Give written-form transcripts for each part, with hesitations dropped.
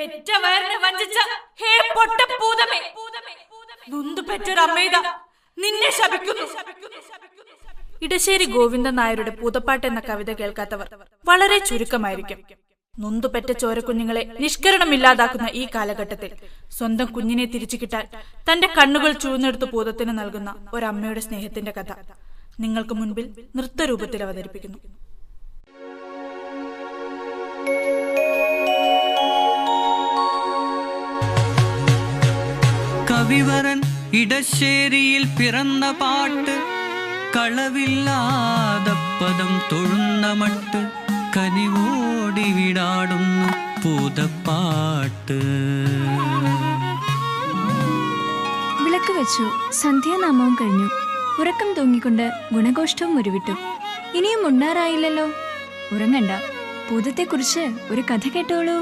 പെറ്റ വയറിനെ വഞ്ചിച്ച ഹേ പൊട്ടപ്പൂതമേ, നൊന്തു പെറ്റൊരമ്മയിതാ നിന്നെ ശപിക്കുന്നു. ഇടശ്ശേരി ഗോവിന്ദൻ നായരുടെ പൂതപ്പാട്ട് എന്ന കവിത കേൾക്കാത്തവർ വളരെ ചുരുക്കമായിരിക്കും. നൊന്തുപെറ്റ ചോരക്കുഞ്ഞുങ്ങളെ നിഷ്കരണമില്ലാതാക്കുന്ന ഈ കാലഘട്ടത്തിൽ സ്വന്തം കുഞ്ഞിനെ തിരിച്ചു കിട്ടാൻ തന്റെ കണ്ണുകൾ ചൂഴ്ന്നെടുത്ത് പൂതത്തിന് നൽകുന്ന ഒരമ്മയുടെ സ്നേഹത്തിന്റെ കഥ നിങ്ങൾക്ക് മുൻപിൽ നൃത്തരൂപത്തിൽ അവതരിപ്പിക്കുന്നു. കവിവരൻ ഇടശ്ശേരിയിൽ പിറന്ന പാട്ട്, കളവില്ലാത പദം തൊഴുന്ന മട്ട്, കനിവോടി വിടാടുന്നു പൂതപ്പാട്ട്. വിളക്ക് വെച്ചു, സന്ധ്യാനാമവും കഴിഞ്ഞു. ഉറക്കം തൂങ്ങിക്കൊണ്ട് ഗുണഘോഷ്ടവും ഉരുവിട്ടു. ഇനിയും ഉണ്ണാറായില്ലല്ലോ. ഉറങ്ങണ്ട, പൂതത്തെക്കുറിച്ച് ഒരു കഥ കേട്ടോളൂ.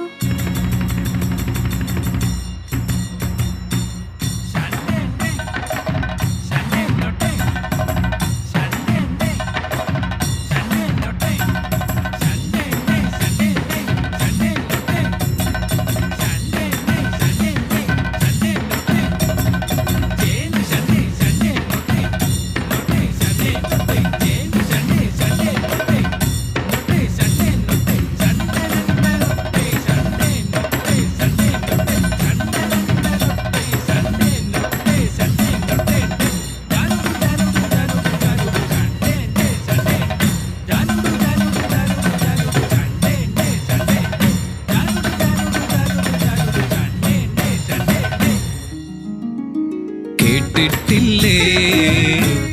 കേട്ടിട്ടില്ലേ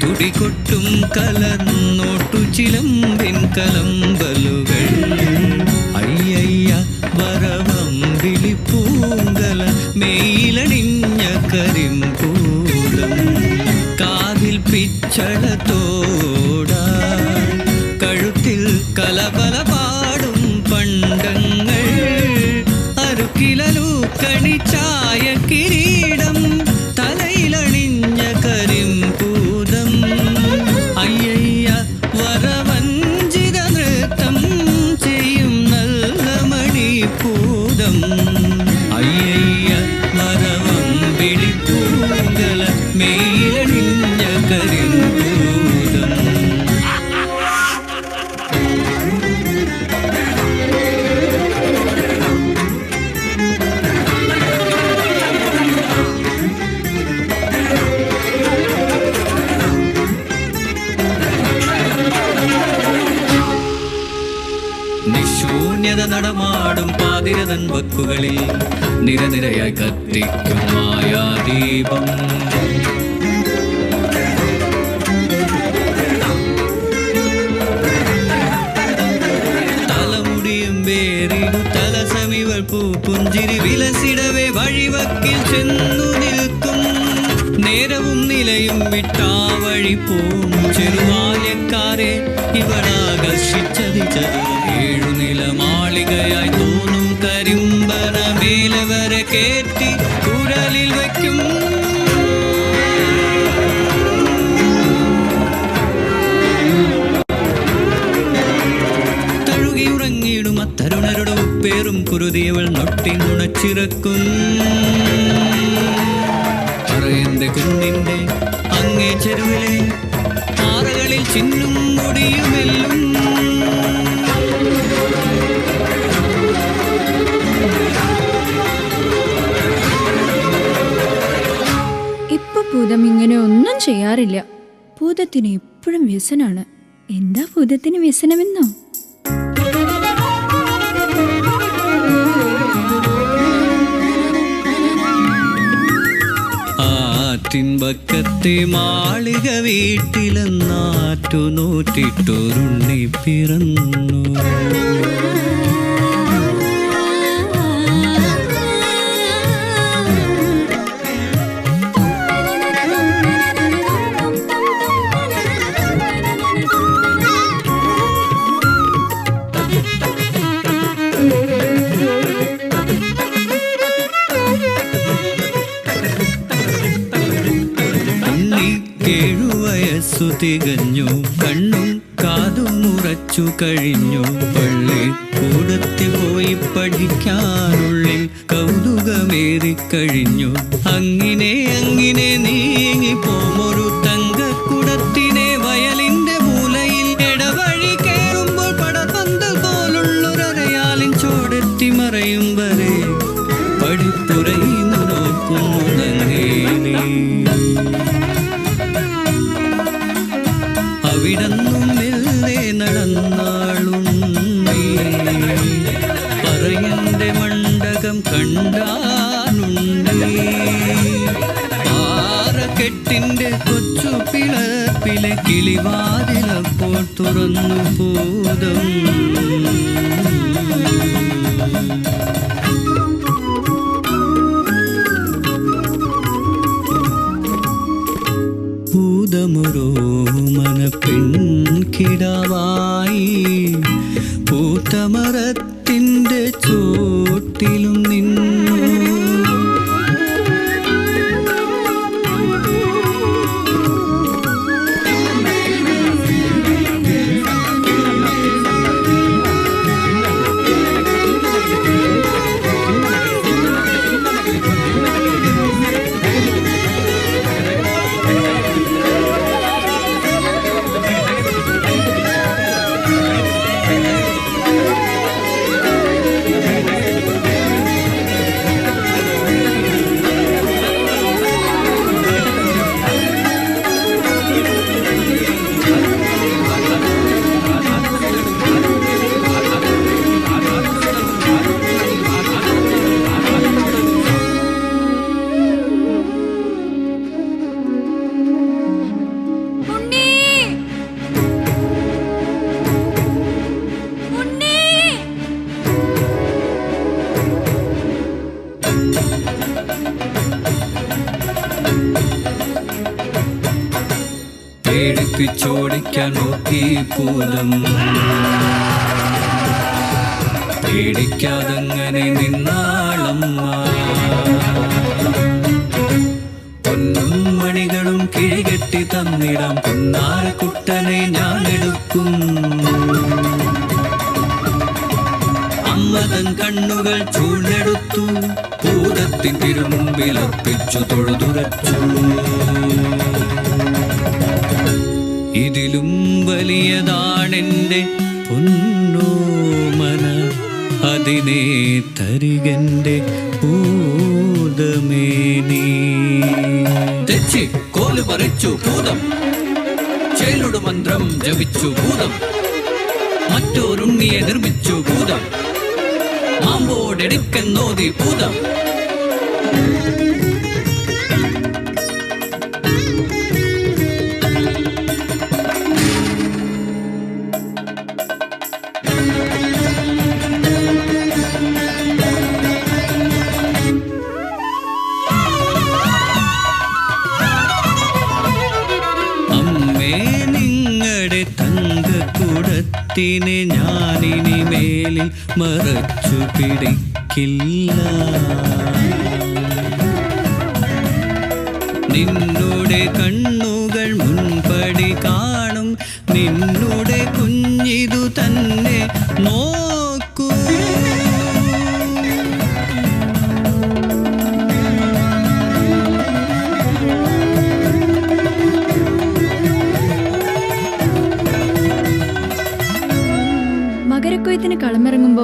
തുടികൊട്ടും കലർന്നോട്ടു ചിലമ്പിൻ കലമ്പലുകൾ, അയ്യയ്യ വരവമ്പിളി പൂങ്കല മെയിലണിഞ്ഞ കരിമ്പൂതം, കാതിൽ പിച്ചളത്തോട കഴുത്തിൽ കലപല പാടും പണ്ടങ്ങൾ, അരുക്കിലൂക്കണി ചായ കിരീടം, തലയിലണിഞ്ഞ കരിമ്പൂതം, അയ്യയ്യ വരവഞ്ചിത നൃത്തം ചെയ്യും നല്ല മണിപ്പൂതം, അയ്യയ്യ വരവമ്പിളി പൂങ്കല മെയിലണിഞ്ഞ കരിമ്പൂതം. നിശൂന്യത നടമാടും പാതിരതൻ വക്കുകളിൽ നിരനിരയായി കത്തിക്കും മായാദീപം, തലമുടിയും വേറിടു തലസമിവൾ പൂപ്പുഞ്ചിരി വിലസിടവേ വഴിവക്കിൽ ചെന്നു നിൽക്കും, നേരവും നിലയും വിട്ടാ വഴി പോം ചെറുബാല്യക്കാരെ ഇവളാകർഷിച്ചതിച്ചത്, ഏഴുനില മാളികയായി തോന്നും കരിമ്പന മേലെ വരെ കേറ്റി കുഴലിൽ വയ്ക്കും, തഴുകിയുറങ്ങിയിടും അത്തരുണരുടെ ഉപ്പേറും കുരുതിയവൾ നൊട്ടി നുണച്ചിറക്കും, പറയന്റെ കുന്നിന്റെ അങ്ങേ ചെരുവിലെ പാറകളിൽ ചിന്നും മുടിയുമെല്ലും, ഇപ്പൊ ഭൂതം ഇങ്ങനെ ഒന്നും ചെയ്യാറില്ല. ഭൂതത്തിന് എപ്പോഴും വ്യസനാണ്. എന്താ ഭൂതത്തിന് വ്യസനമെന്നോ? ആറ്റിൻപക്കത്തെ മാളിക വീട്ടിലെന്നാറ്റു നോറ്റിട്ടൊരുണ്ണി പിറന്നു, തികഞ്ഞു കണ്ണും കാതും ഉറച്ചു കഴിഞ്ഞു, പള്ളി പള്ളിക്കൂടത്തിൽ പോയി പഠിക്കാനുള്ളിൽ കൗതുകമേറിക്കഴിഞ്ഞു. അങ്ങനെ അങ്ങനെ നീങ്ങി പോമൊരു തങ്കക്കുടത്തിനെ വയലിന്റെ മൂലയിൽ ഇടവഴി കയറുമ്പോൾ പടപന്തൽ പോലുള്ളൊരയാലിൻ ചോടെത്തി മറയും വരെ പടിപ്പുറയിന്നു നോക്കുന്നു തങ്ങേലേ. അവിടന്നും മെല്ലെ നടന്നാളുണ്ണി, പറയന്റെ മണ്ഡകം കണ്ടാനുണ്ണി. പാറക്കെട്ടിന്റെ കൊച്ചു പിളപ്പിലെ കിളിവാതിലപ്പോൾ തുറന്നു പൂതം. പൂതമൊരോ മന പെൺകിടാവായി പൂത്തമരത്തിൻ്റെ ചോട്ടിലും നിന്നു. പേടിപ്പിച്ചോടിക്കാൻ നോക്കി പൂതം, പേടിക്കാതങ്ങനെ നിന്നാളമ്മ. പൊന്നും മണികളും കിഴികെട്ടി തന്നിടാം, പൊന്നാരക്കുട്ടനെ ഞാനെടുക്കും. അമ്മ തൻ കണ്ണുകൾ ചൂണ്ടെടുത്തു, പൂതത്തിൻ തിരുമുമ്പിലർപ്പിച്ചു തൊഴുതുറച്ചു. ഇതിലും വലിയതാണെൻ്റെ പൊന്നോമന, അതിനെ തരികൻ്റെ പൂതമേനി. തെച്ചി കോല് പറിച്ചു പൂതം, ചേലുടു മന്ത്രം ജപിച്ചു പൂതം, മറ്റൊരുണ്ണിയെ നിർമ്മിച്ചു പൂതം, മാമ്പോടെടുക്കെന്നോതി പൂതം. തങ്കക്കുടത്തിനെ ഞാനിനി മേലിൽ മറച്ചു പിടിക്കില്ല. നിന്നുടെ കണ്ണുകൾ മുൻപടി കാണും, നിന്നുടെ കുഞ്ഞിതു തന്നെ നോക്കൂ. മകരക്കൊയ്ത്തിന് കളമിറങ്ങുമ്പോ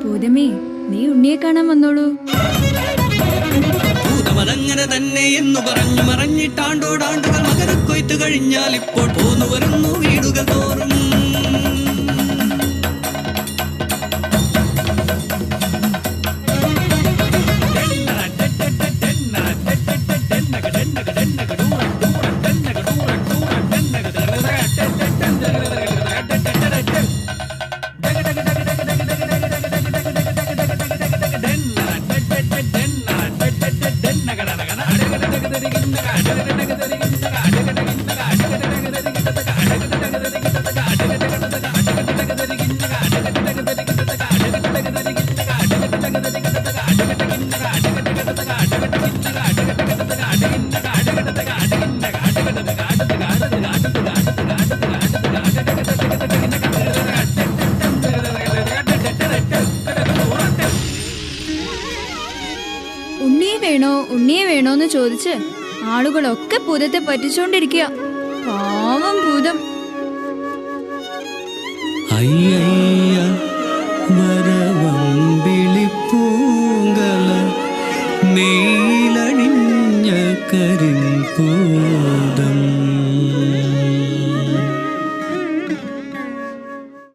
പൂതമേ നീ ഉണ്ണിയെ കാണാൻ വന്നോളൂ. പൂതമതങ്ങനെ തന്നെ എന്നു പറഞ്ഞു മറഞ്ഞിട്ടാണ്ടോടാണ്ടുകൾ മകരക്കൊയ്ത്ത് കഴിഞ്ഞാൽ ഇപ്പോൾ പോന്നു വരുന്നു വീടുകൾ തോറും. ഉണ്ണിയെ വേണോന്ന് ചോദിച്ച് ആളുകളൊക്കെ ഭൂതത്തെ പറ്റിച്ചോണ്ടിരിക്കുക. പാവം ഭൂതം. അയ്യയ്യ വരവമ്പിളിപ്പൂങ്കല മേലണിഞ്ഞ കരിമ്പൂതം.